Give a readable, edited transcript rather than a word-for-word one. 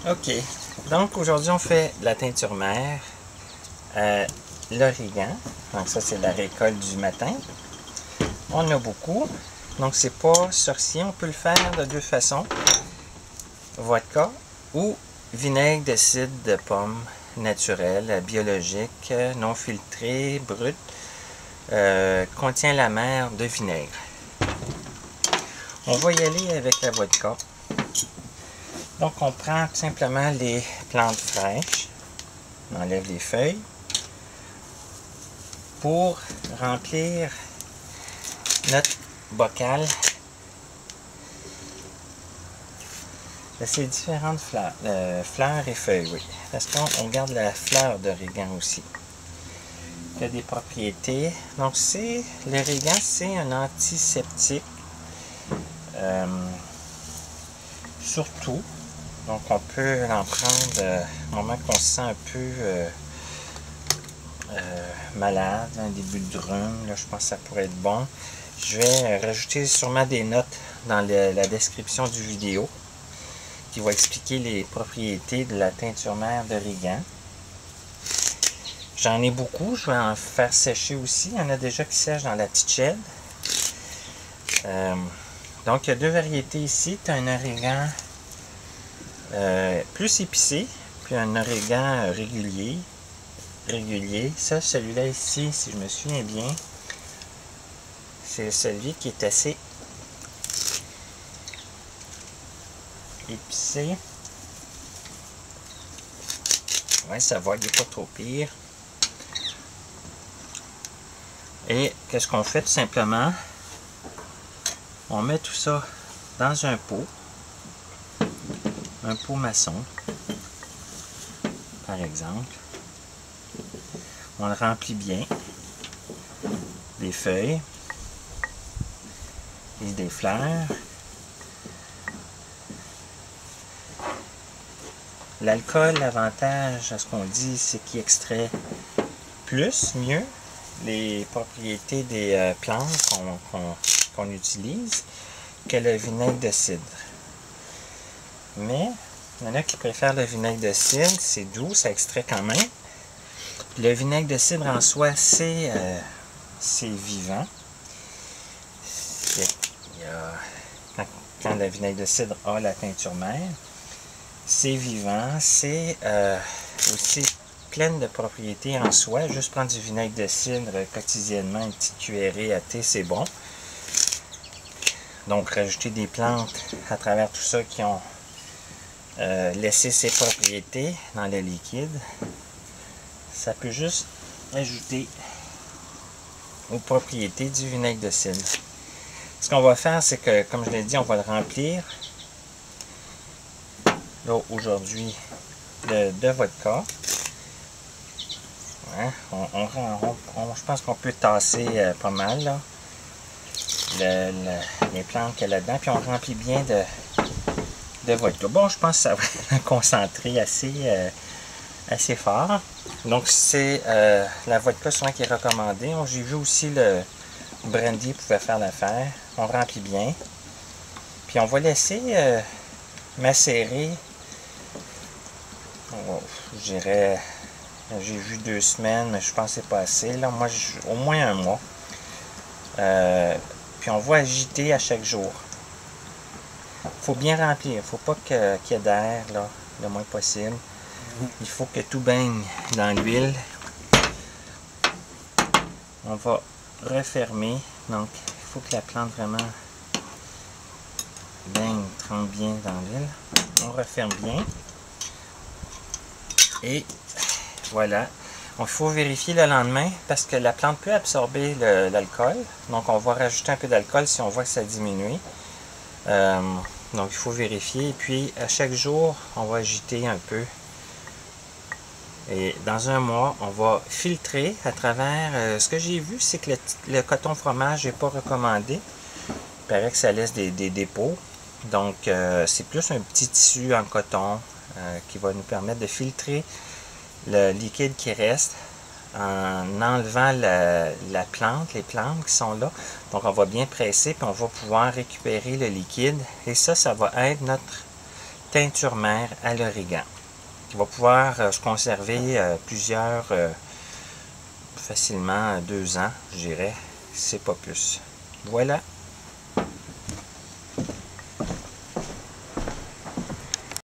Ok, donc aujourd'hui on fait de la teinture mère, l'origan, donc ça c'est la récolte du matin. On en a beaucoup, donc c'est pas sorcier, on peut le faire de deux façons, vodka ou vinaigre de cidre de pomme naturel, biologique, non filtré, brut, contient la mère de vinaigre. On va y aller avec la vodka. Donc on prend tout simplement les plantes fraîches, on enlève les feuilles, pour remplir notre bocal de ces différentes fleurs, fleurs et feuilles, oui. Parce qu'on garde la fleur d'origan aussi, qui a des propriétés. Donc l'origan, c'est un antiseptique, surtout. Donc on peut en prendre au moment qu'on se sent un peu malade, un début de rhume. Là, je pense que ça pourrait être bon. Je vais rajouter sûrement des notes dans la description du vidéo qui va expliquer les propriétés de la teinture mère d'origan. J'en ai beaucoup, je vais en faire sécher aussi. Il y en a déjà qui sèchent dans la petite shed. Donc il y a deux variétés ici. Tu as un origan plus épicé, puis un origan régulier. Ça, celui-là ici, si je me souviens bien, c'est celui qui est assez épicé. Ouais, ça va, il n'est pas trop pire. Et qu'est-ce qu'on fait tout simplement? On met tout ça dans un pot maçon, par exemple. On le remplit bien, des feuilles et des fleurs. L'alcool, l'avantage à ce qu'on dit, c'est qu'il extrait mieux les propriétés des plantes qu'on utilise que le vinaigre de cidre. Mais il y en a qui préfèrent le vinaigre de cidre, c'est doux, ça extrait quand même. Le vinaigre de cidre en soi, c'est vivant. Quand le vinaigre de cidre a la teinture mère, c'est vivant, c'est aussi plein de propriétés en soi. Juste prendre du vinaigre de cidre quotidiennement, une petite cuillerée à thé, c'est bon. Donc rajouter des plantes à travers tout ça qui ont laissé ses propriétés dans le liquide, ça peut juste ajouter aux propriétés du vinaigre de cidre. Ce qu'on va faire, c'est que, comme je l'ai dit, on va le remplir là aujourd'hui de vodka. Ouais, je pense qu'on peut tasser pas mal là, les plantes qu'il y a là-dedans, puis on remplit bien de vodka. Bon, je pense que ça va être concentré assez fort. Donc c'est la vodka souvent qui est recommandée. J'ai vu aussi le brandy pouvait faire l'affaire. On remplit bien. Puis on va laisser macérer. Je dirais, j'ai vu 2 semaines, mais je pense que c'est pas assez. Là, moi, au moins 1 mois. Puis on va agiter à chaque jour. Il faut bien remplir. Il ne faut pas qu'il y ait d'air là, le moins possible. Il faut que tout baigne dans l'huile. On va refermer. Donc, il faut que la plante vraiment baigne, trempe bien dans l'huile. On referme bien. Et voilà. Il faut vérifier le lendemain parce que la plante peut absorber l'alcool. Donc, on va rajouter un peu d'alcool si on voit que ça diminue. Donc, il faut vérifier. Et puis, à chaque jour, on va agiter un peu. Et dans 1 mois, on va filtrer à travers... ce que j'ai vu, c'est que le coton fromage n'est pas recommandé. Il paraît que ça laisse des dépôts. Donc, c'est plus un petit tissu en coton qui va nous permettre de filtrer le liquide qui reste en enlevant la plante, les plantes qui sont là. Donc, on va bien presser, puis on va pouvoir récupérer le liquide. Et ça va être notre teinture mère à l'origan, qui va pouvoir se conserver facilement 2 ans, je dirais, c'est pas plus. Voilà.